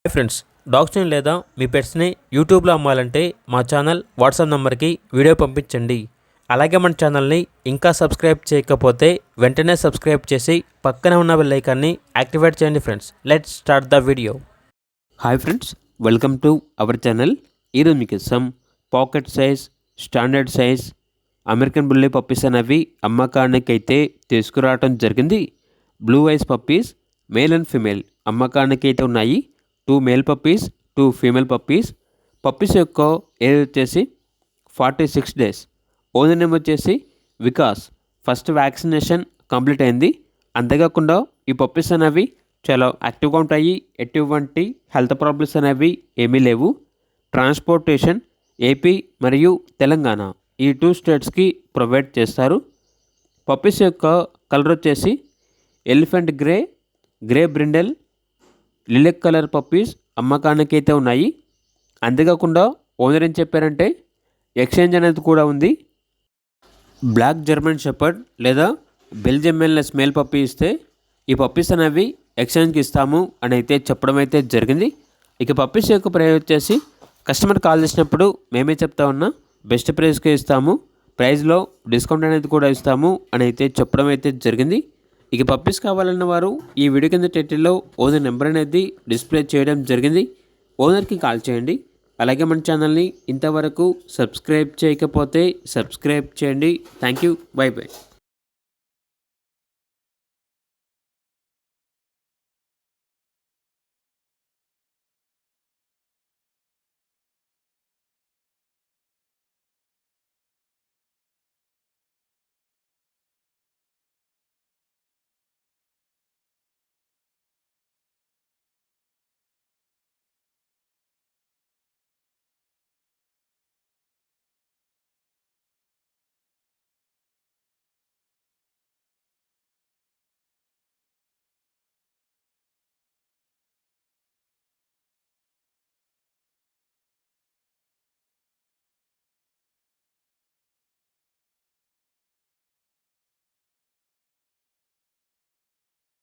Hi friends, డాగ్స్ని లేదా మీ పెట్స్ని యూట్యూబ్లో అమ్మాలంటే మా ఛానల్ వాట్సాప్ నెంబర్కి వీడియో పంపించండి. అలాగే మన ఛానల్ని ఇంకా సబ్స్క్రైబ్ చేయకపోతే వెంటనే సబ్స్క్రైబ్ చేసి పక్కనే ఉన్న బెల్ ఐకాన్ని యాక్టివేట్ చేయండి. Friends, let's start the video. Hi friends, welcome to our channel. ఈరోజు మీకు ఇస్తాం pocket size, standard size American bully puppies అనేవి అమ్మకానికి అయితే తీసుకురావడం జరిగింది. Blue ice puppies male and female అమ్మకానికి అయితే ఉన్నాయి. 2 male puppies, 2 female puppies. Puppies యొక్క ఏజ్ వచ్చేసి 46 డేస్. ఓనర్ నేమ్ వచ్చేసి వికాస్. ఫస్ట్ వ్యాక్సినేషన్ కంప్లీట్ అయింది. అంతేకాకుండా ఈ పప్పీస్ అనేవి చాలా యాక్టివ్గా ఉంటాయి. ఎటువంటి హెల్త్ ప్రాబ్లమ్స్ అనేవి ఏమీ లేవు. ట్రాన్స్పోర్టేషన్ ఏపీ మరియు తెలంగాణ ఈ 2 స్టేట్స్కి ప్రొవైడ్ చేస్తారు. పప్పీస్ యొక్క కలర్ వచ్చేసి elephant grey, grey brindle, lilac colour puppies అమ్మకానికి అయితే ఉన్నాయి. అంతేకాకుండా ఓనర్ ఏం చెప్పారంటే ఎక్స్చేంజ్ అనేది కూడా ఉంది. బ్లాక్ జర్మన్ షెపర్డ్ లేదా బెల్జియం మెల్నెస్ మేల్ పప్పీ ఇస్తే ఈ పప్పీస్ అనేవి ఎక్స్చేంజ్కి ఇస్తాము అని అయితే చెప్పడం అయితే జరిగింది. ఇక పప్పీస్ యొక్క ప్రైస్ వచ్చేసి కస్టమర్ కాల్ చేసినప్పుడు మేమే చెప్తా ఉన్నా బెస్ట్ ప్రైస్కే ఇస్తాము, ప్రైస్లో డిస్కౌంట్ అనేది కూడా ఇస్తాము అని అయితే చెప్పడం అయితే జరిగింది. ఇక పప్పీస్ కావాలన్న వారు ఈ వీడియో కింద టైటిల్లో ఓనర్ నెంబర్ అనేది డిస్ప్లే చేయడం జరిగింది. ఓనర్కి కాల్ చేయండి. అలాగే మన ఛానల్ని ఇంతవరకు సబ్స్క్రైబ్ చేయకపోతే సబ్స్క్రైబ్ చేయండి. Thank you, by by.